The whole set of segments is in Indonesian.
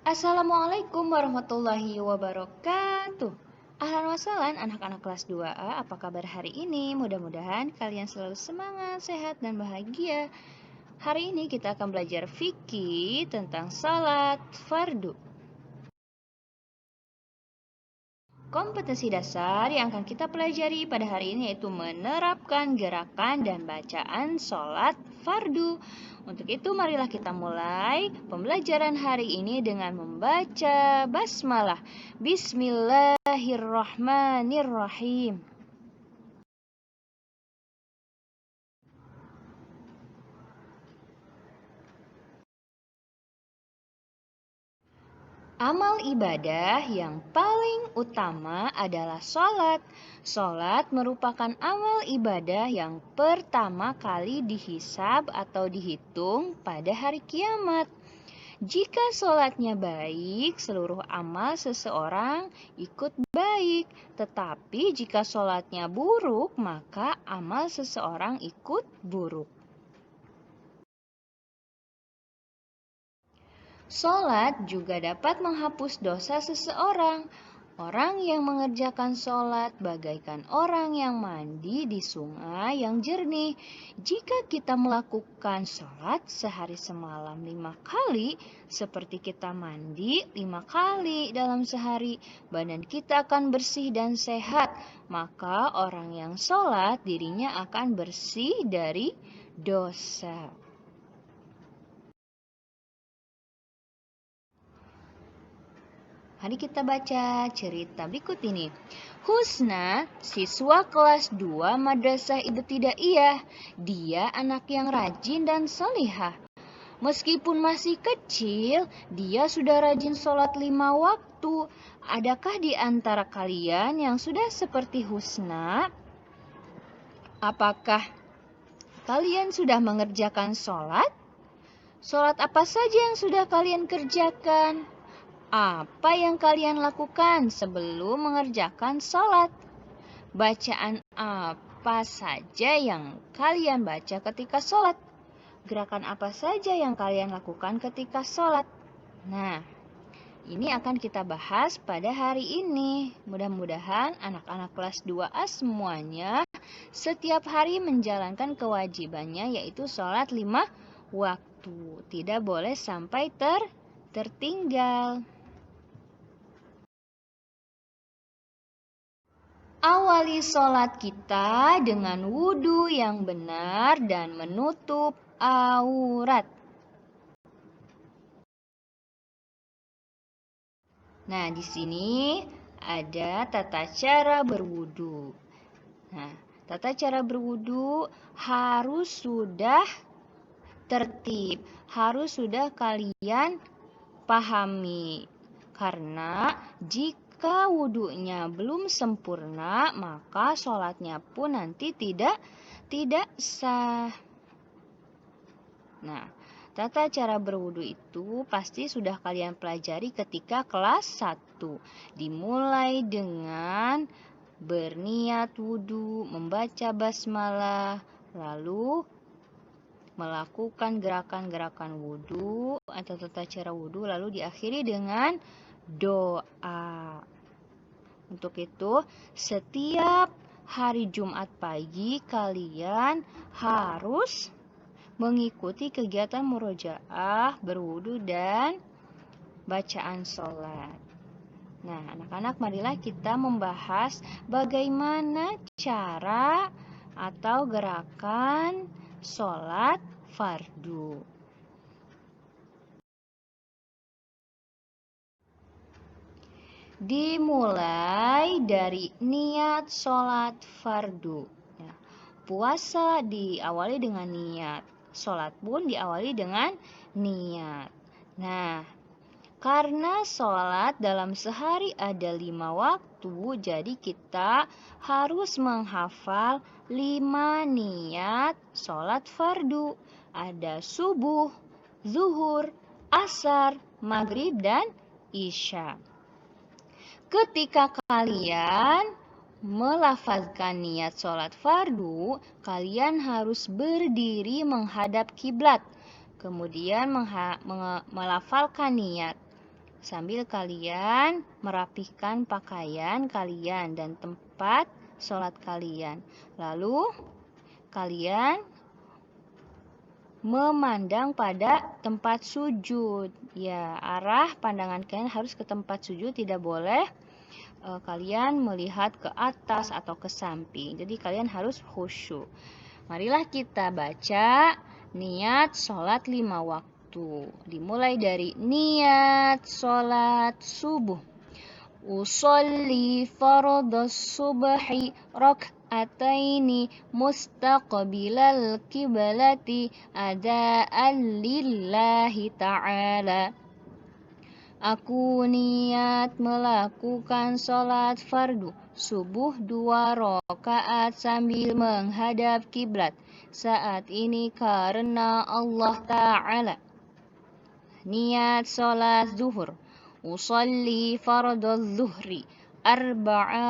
Assalamualaikum warahmatullahi wabarakatuh. Ahlan wa sahlan anak-anak kelas 2A, apa kabar hari ini? Mudah-mudahan kalian selalu semangat, sehat, dan bahagia. Hari ini kita akan belajar fikih tentang salat fardu. Kompetensi dasar yang akan kita pelajari pada hari ini yaitu menerapkan gerakan dan bacaan sholat fardu. Untuk itu marilah kita mulai pembelajaran hari ini dengan membaca basmalah. Bismillahirrahmanirrahim. Amal ibadah yang paling utama adalah sholat. Sholat merupakan amal ibadah yang pertama kali dihisab atau dihitung pada hari kiamat. Jika sholatnya baik, seluruh amal seseorang ikut baik. Tetapi jika sholatnya buruk, maka amal seseorang ikut buruk. Sholat juga dapat menghapus dosa seseorang. Orang yang mengerjakan sholat bagaikan orang yang mandi di sungai yang jernih. Jika kita melakukan sholat sehari semalam 5 kali, seperti kita mandi 5 kali dalam sehari, badan kita akan bersih dan sehat. Maka orang yang sholat dirinya akan bersih dari dosa. Mari kita baca cerita berikut ini. Husna, siswa kelas 2 Madrasah Ibtidaiyah. Dia anak yang rajin dan salihah. Meskipun masih kecil, dia sudah rajin sholat 5 waktu. Adakah di antara kalian yang sudah seperti Husna? Apakah kalian sudah mengerjakan sholat? Sholat apa saja yang sudah kalian kerjakan? Apa yang kalian lakukan sebelum mengerjakan sholat? Bacaan apa saja yang kalian baca ketika sholat? Gerakan apa saja yang kalian lakukan ketika sholat? Nah, ini akan kita bahas pada hari ini. Mudah-mudahan anak-anak kelas 2A semuanya setiap hari menjalankan kewajibannya yaitu sholat 5 waktu. Tidak boleh sampai tertinggal. Awali sholat kita dengan wudhu yang benar dan menutup aurat. Nah, di sini ada tata cara berwudhu. Nah, tata cara berwudhu harus sudah tertib, harus sudah kalian pahami. Karena jika wudhunya belum sempurna, maka sholatnya pun nanti tidak sah. Nah, tata cara berwudhu itu pasti sudah kalian pelajari ketika kelas 1. Dimulai dengan berniat wudhu, membaca basmalah, lalu melakukan gerakan-gerakan wudhu atau tata cara wudhu, lalu diakhiri dengan doa. Untuk itu, setiap hari Jumat pagi kalian harus mengikuti kegiatan murojaah, berwudhu, dan bacaan sholat. Nah, anak-anak, marilah kita membahas bagaimana cara atau gerakan sholat fardu. Dimulai dari niat sholat fardu. Ya, puasa diawali dengan niat, sholat pun diawali dengan niat. Nah, karena sholat dalam sehari ada 5 waktu, jadi kita harus menghafal 5 niat sholat fardu. Ada subuh, zuhur, asar, maghrib, dan isya. Ketika kalian melafazkan niat sholat fardu, kalian harus berdiri menghadap kiblat. Kemudian melafalkan niat. sambil kalian merapihkan pakaian kalian dan tempat sholat kalian. Lalu kalian memandang pada tempat sujud. Ya, arah pandangan kalian harus ke tempat sujud, tidak boleh kalian melihat ke atas atau ke samping. Jadi kalian harus khusyuk. Marilah kita baca niat sholat 5 waktu. Dimulai dari niat sholat subuh. Usolli fardhu subhi rak'ataini mustaqbilal qiblati adaan lillahi ta'ala. Aku niat melakukan sholat fardu subuh 2 rakaat sambil menghadap kiblat saat ini karena Allah Ta'ala. Niat sholat zuhur. Usolli fardhu zuhri 4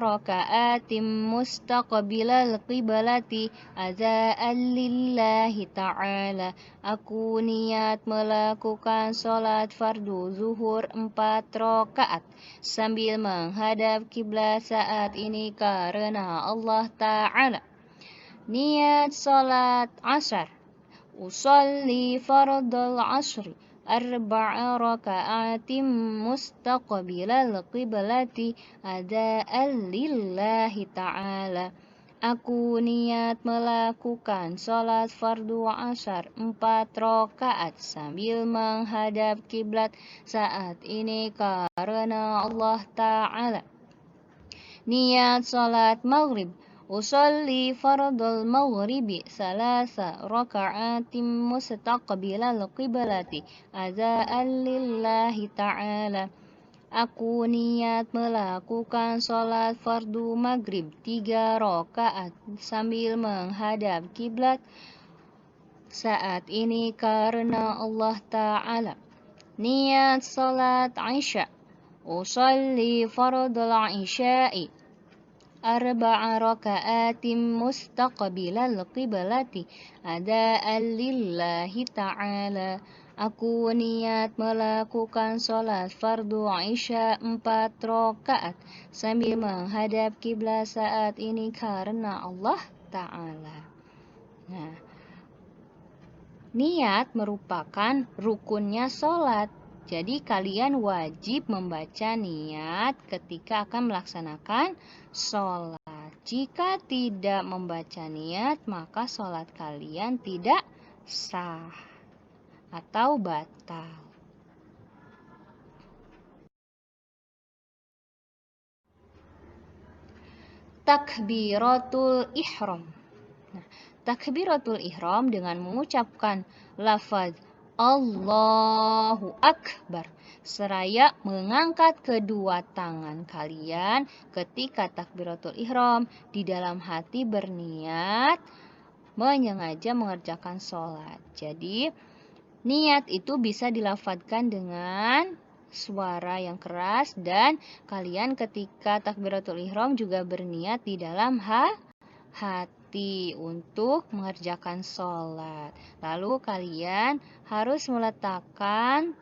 raka'atim mustaqbilal qiblati adaan lillahi ta'ala. Aku niat melakukan sholat fardu zuhur 4 rakaat sambil menghadap kiblat saat ini karena Allah Ta'ala. Niat sholat asar. Usolli fardhu asri 4 raka'atim mustaqbilal qiblati adaan lillahi ta'ala. Aku niat melakukan sholat fardu asar 4 rakaat sambil menghadap kiblat saat ini karena Allah Ta'ala. Niat sholat maghrib. Usolli fardul maghribi 3 raka'atim mustaqbilal qiblati adaan lillahi ta'ala. Aku niat melakukan sholat fardu maghrib 3 rakaat sambil menghadap kiblat saat ini karena Allah Ta'ala. Niat sholat isya. Usolli fardul isya'i 4 raka'atim mustaqbilal qiblati adaan lillahi ta'ala. Aku niat melakukan sholat fardu isya 4 rakaat sambil menghadap kiblat saat ini karena Allah Ta'ala. Nah, niat merupakan rukunnya sholat. Jadi kalian wajib membaca niat ketika akan melaksanakan sholat. Jika tidak membaca niat, maka sholat kalian tidak sah atau batal. Takbiratul ihram. Nah, takbiratul ihram dengan mengucapkan lafaz Allahu Akbar seraya mengangkat kedua tangan kalian ketika takbiratul ihram, di dalam hati berniat menyengaja mengerjakan sholat. Jadi niat itu bisa dilafadzkan dengan suara yang keras, dan kalian ketika takbiratul ihram juga berniat di dalam hati untuk mengerjakan sholat. Lalu kalian harus meletakkan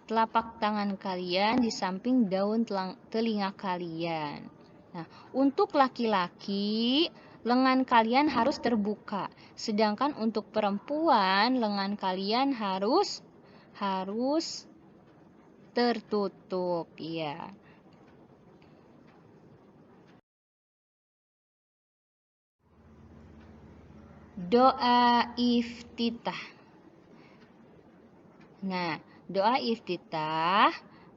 telapak tangan kalian di samping daun telinga kalian. Nah, untuk laki-laki, lengan kalian harus terbuka. Sedangkan untuk perempuan, lengan kalian harus tertutup, ya. Doa iftitah. Nah, doa iftitah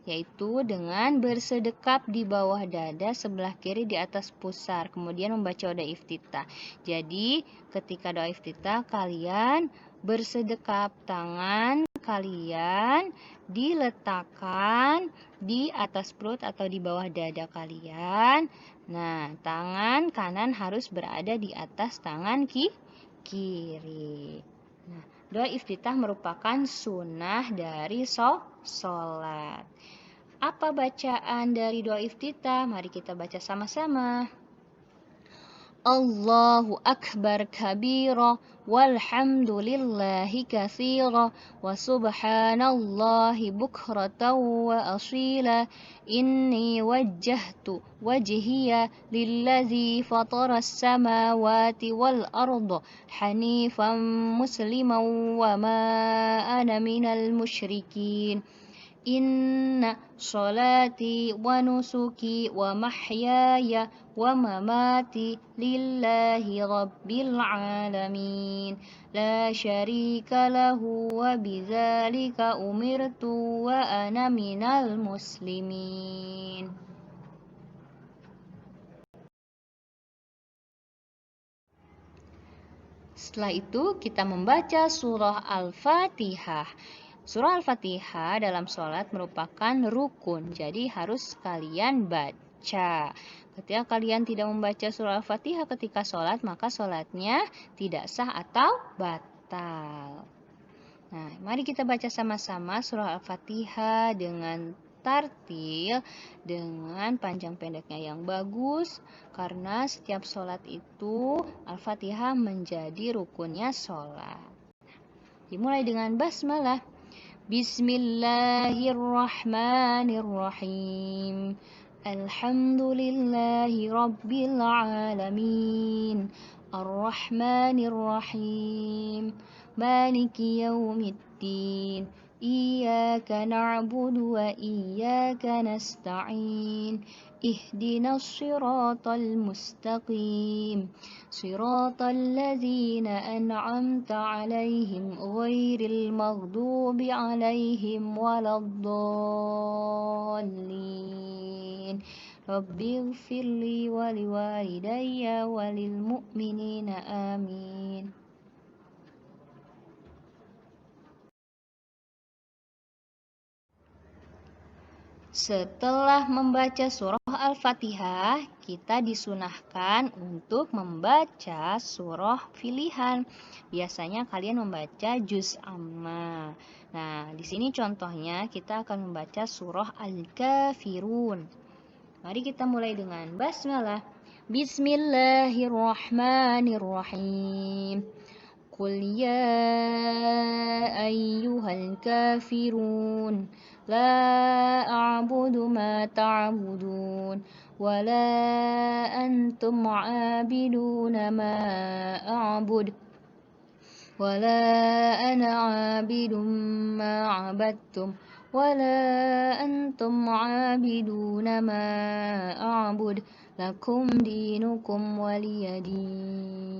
yaitu dengan bersedekap di bawah dada sebelah kiri di atas pusar, kemudian membaca doa iftitah. Jadi, ketika doa iftitah kalian bersedekap, tangan kalian diletakkan di atas perut atau di bawah dada kalian. Nah, tangan kanan harus berada di atas tangan kiri. Nah, doa iftitah merupakan sunnah dari sholat. Apa bacaan dari doa iftitah? Mari kita baca sama-sama. Allahu akbar kabira walhamdulillahi katsira wa subhanallahi bukratan wa asila inni wajjahtu wajhiya lillazi fatara samawati wal arda hanifan musliman wa ma ana minal musyrikin Inna sholati wa nusuki wa mahyaya wa mamati lillahi rabbil alamin la syarika lahu wa bidzalika umirtu wa ana minal muslimin. Setelah itu kita membaca surah Al-Fatihah. Surah Al-Fatihah dalam sholat merupakan rukun, jadi harus kalian baca. Ketika kalian tidak membaca surah Al-Fatihah ketika sholat, maka sholatnya tidak sah atau batal. Nah, mari kita baca sama-sama surah Al-Fatihah dengan tartil, dengan panjang pendeknya yang bagus, karena setiap sholat itu Al-Fatihah menjadi rukunnya sholat. Dimulai dengan basmalah. Bismillahirrahmanirrahim. Alhamdulillahi rabbil alamin. Ar-Rahmanirrahim. Maliki yaumiddin. Iyyaka na'budu wa iyyaka nasta'in. Ihdinas siratal mustaqim. Siratal ladzina an'amta 'alaihim ghairil maghdubi 'alaihim waladdallin. Rabbighfirli wa liwalidayya walil mu'minina amin. Setelah membaca surah Al-Fatihah, kita disunahkan untuk membaca surah pilihan. Biasanya kalian membaca juz amma. Nah, di sini contohnya kita akan membaca surah Al-Kafirun. Mari kita mulai dengan basmalah. Bismillahirrahmanirrahim. Qul ya ayyuhal kafirun La a'budu ma ta'budun wa la antum 'abiduna ma a'bud wa la ana 'abidun ma 'abadtum wa la antum 'abiduna ma a'bud lakum dinukum waliyadin.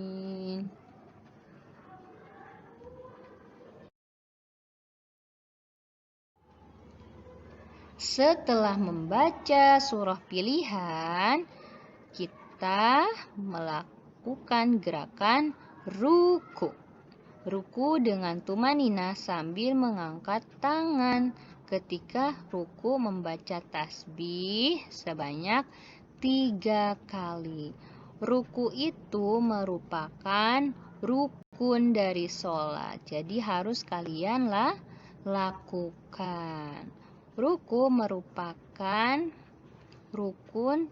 Setelah membaca surah pilihan, kita melakukan gerakan ruku. Ruku dengan tumanina sambil mengangkat tangan. Ketika ruku membaca tasbih sebanyak 3 kali. Ruku itu merupakan rukun dari sholat. Jadi harus kalian lakukan. Ruku merupakan rukun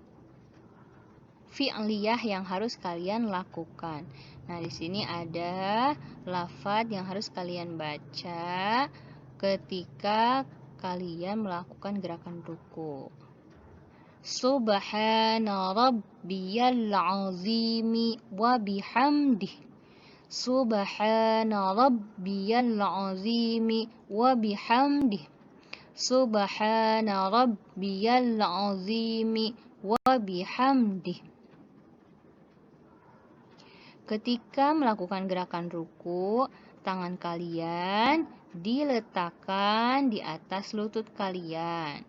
fi'liyah yang harus kalian lakukan. Nah, di sini ada lafaz yang harus kalian baca ketika kalian melakukan gerakan ruku. Subhana rabbiyal azimi wa bihamdih. Subhana rabbiyal azimi wa bihamdih. Subhana rabbiyal azimi wa bihamdih. Ketika melakukan gerakan ruku, tangan kalian diletakkan di atas lutut kalian.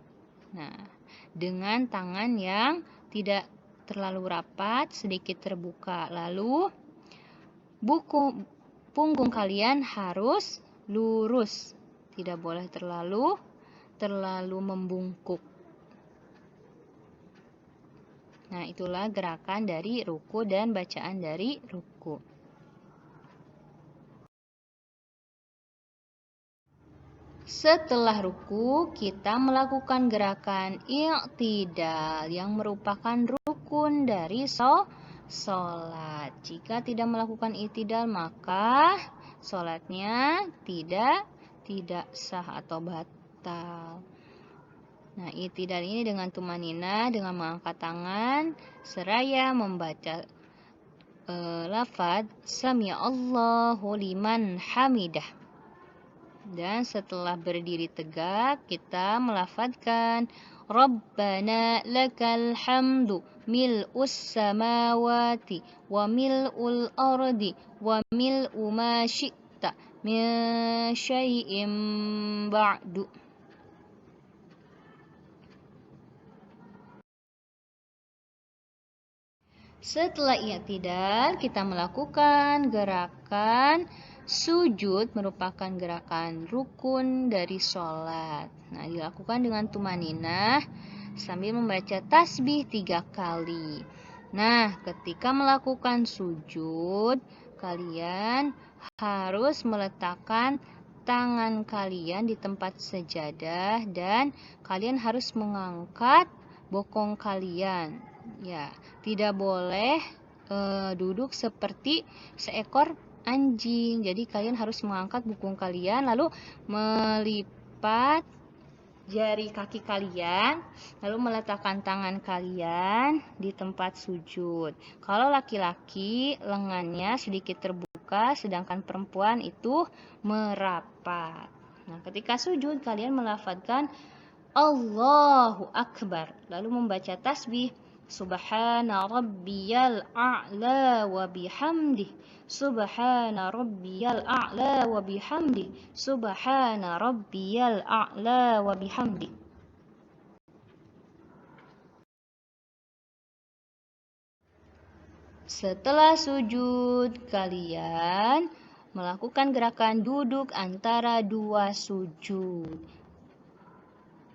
Nah, dengan tangan yang tidak terlalu rapat, sedikit terbuka. Lalu punggung kalian harus lurus, tidak boleh terlalu membungkuk. Nah, itulah gerakan dari ruku dan bacaan dari ruku. Setelah ruku, kita melakukan gerakan i'tidal yang merupakan rukun dari sholat. Jika tidak melakukan i'tidal, maka sholatnya tidak sah atau batal. Nah, i'tidal ini dengan tumanina, dengan mengangkat tangan seraya membaca lafaz Sami Allahu liman hamidah. Dan setelah berdiri tegak, kita melafadzkan Rabbana lakal hamdu mil'us samawati wa mil'ul ardi wa mil'u ma syi'ta min syai'in ba'du. Setelah i'tidal, kita melakukan gerakan sujud, merupakan gerakan rukun dari sholat. Nah, dilakukan dengan tumaninah sambil membaca tasbih 3 kali. Nah, ketika melakukan sujud, kalian harus meletakkan tangan kalian di tempat sejadah dan kalian harus mengangkat bokong kalian. Ya, tidak boleh duduk seperti seekor anjing. Jadi kalian harus mengangkat bokong kalian lalu melipat jari kaki kalian lalu meletakkan tangan kalian di tempat sujud. Kalau laki-laki lengannya sedikit terbuka, sedangkan perempuan itu merapat. Nah, ketika sujud kalian melafadzkan Allahu Akbar lalu membaca tasbih Subhana rabbiyal a'la wa bihamdih. Subhana rabbiyal a'la wa bihamdih. Subhana rabbiyal a'la wa bihamdih. Setelah sujud, kalian melakukan gerakan duduk antara dua sujud.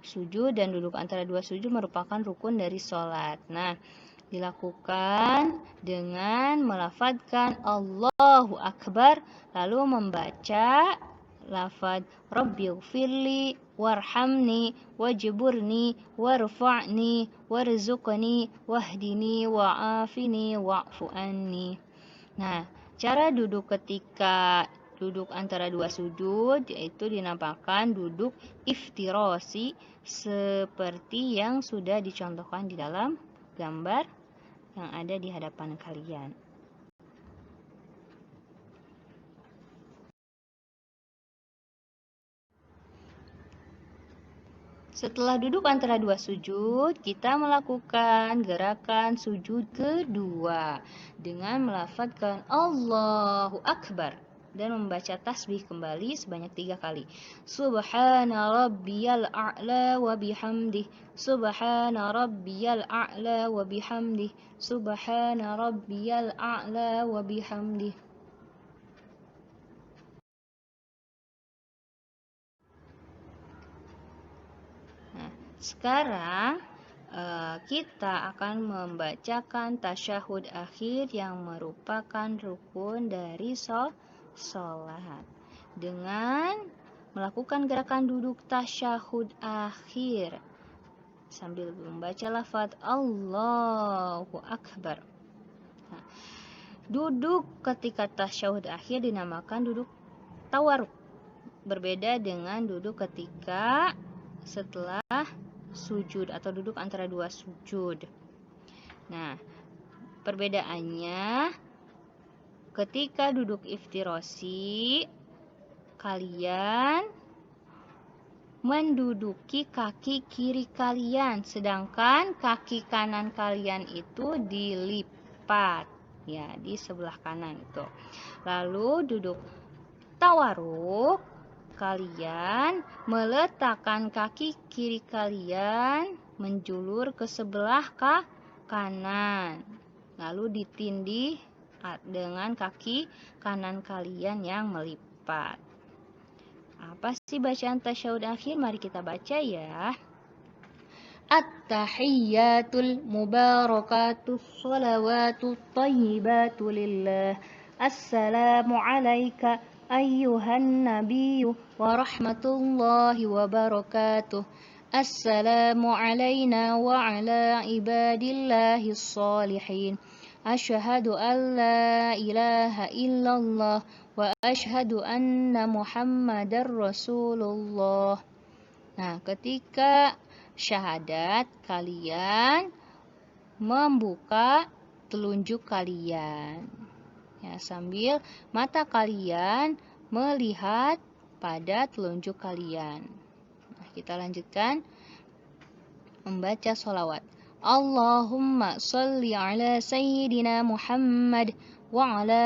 Sujud dan duduk antara dua sujud merupakan rukun dari sholat. Nah, dilakukan dengan melafadzkan Allahu Akbar lalu membaca lafadz Rabbighfirli warhamni wajburni warfa'ni warzuqni wahdini wa'afini wa'fu anni. Nah, cara duduk ketika duduk antara dua sujud yaitu dinamakan duduk iftirasi seperti yang sudah dicontohkan di dalam gambar yang ada di hadapan kalian. Setelah duduk antara dua sujud, kita melakukan gerakan sujud kedua dengan melafadzkan Allahu Akbar dan membaca tasbih kembali sebanyak 3 kali. Subhana rabbiyal a'la wa bihamdih. Subhana rabbiyal a'la wa bihamdih. Subhana rabbiyal a'la wa bihamdih. Nah, sekarang kita akan membacakan tasyahud akhir yang merupakan rukun dari sholat dengan melakukan gerakan duduk tasyahud akhir sambil membaca lafadz Allahu Akbar. Nah, duduk ketika tasyahud akhir dinamakan duduk tawaruk, berbeda dengan duduk ketika setelah sujud atau duduk antara dua sujud. Nah, perbedaannya ketika duduk iftirasi, kalian menduduki kaki kiri kalian, sedangkan kaki kanan kalian itu dilipat, ya, di sebelah kanan itu. Lalu duduk tawaruk, kalian meletakkan kaki kiri kalian menjulur ke sebelah kanan, lalu ditindih dengan kaki kanan kalian yang melipat. Apa sih bacaan tasyahud akhir? Mari kita baca ya. At-tahiyyatul mubarakatus shalawatut thayyibatu lillah. Assalamu alayka ayyuhan nabiyyu wa rahmatullahi wa barakatuh. Assalamu alayna wa ala ibadillahis shalihin. Asyhadu an la ilaha illallah wa asyhadu anna Muhammadar Rasulullah. Nah, ketika syahadat, kalian membuka telunjuk kalian. Ya, sambil mata kalian melihat pada telunjuk kalian. Nah, kita lanjutkan membaca sholawat. Allahumma salli ala Sayyidina Muhammad wa ala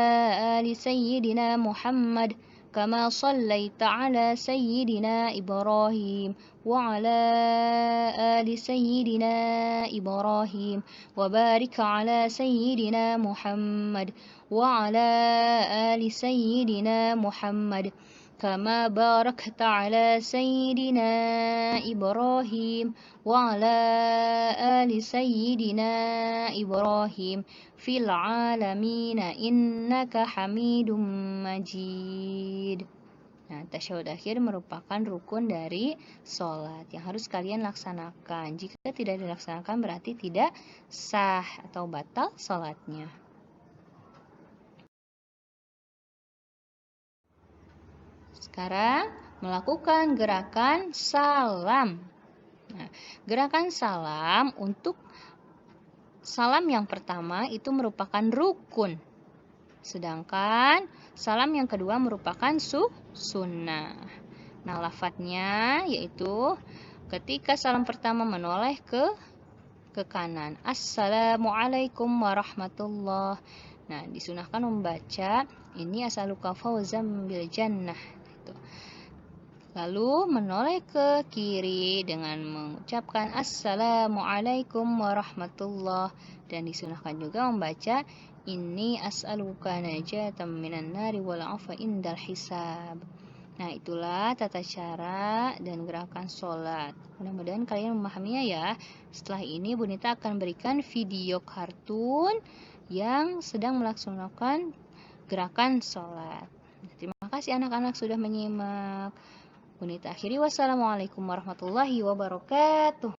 ali Sayyidina Muhammad kama sallaita ala Sayyidina Ibrahim wa ala ali Sayyidina Ibrahim wa barik ala Sayyidina Muhammad wa ala ali Sayyidina Muhammad كما باركت على سيدنا إبراهيم وعلى آل سيدنا إبراهيم في العالمين إنك حميد مجيد. Nah, tasyahud akhir merupakan rukun dari sholat yang harus kalian laksanakan. Jika tidak dilaksanakan berarti tidak sah atau batal sholatnya. Sekarang melakukan gerakan salam. Nah, gerakan salam untuk salam yang pertama itu merupakan rukun. Sedangkan salam yang kedua merupakan sunnah. Nah, lafadznya yaitu ketika salam pertama menoleh ke kanan. Assalamualaikum warahmatullahi. Nah, disunahkan membaca ini as'aluka fawzan bil jannah. Lalu menoleh ke kiri dengan mengucapkan Assalamualaikum warahmatullahi, dan disunahkan juga membaca Inni as'aluka najatan minan nari wal 'afwa indal hisab. Nah, itulah tata cara dan gerakan sholat. Mudah-mudahan kalian memahaminya ya. Setelah ini Bunita akan berikan video kartun yang sedang melaksanakan gerakan sholat. Terima kasih anak-anak sudah menyimak. Bunita akhiri, wassalamualaikum warahmatullahi wabarakatuh.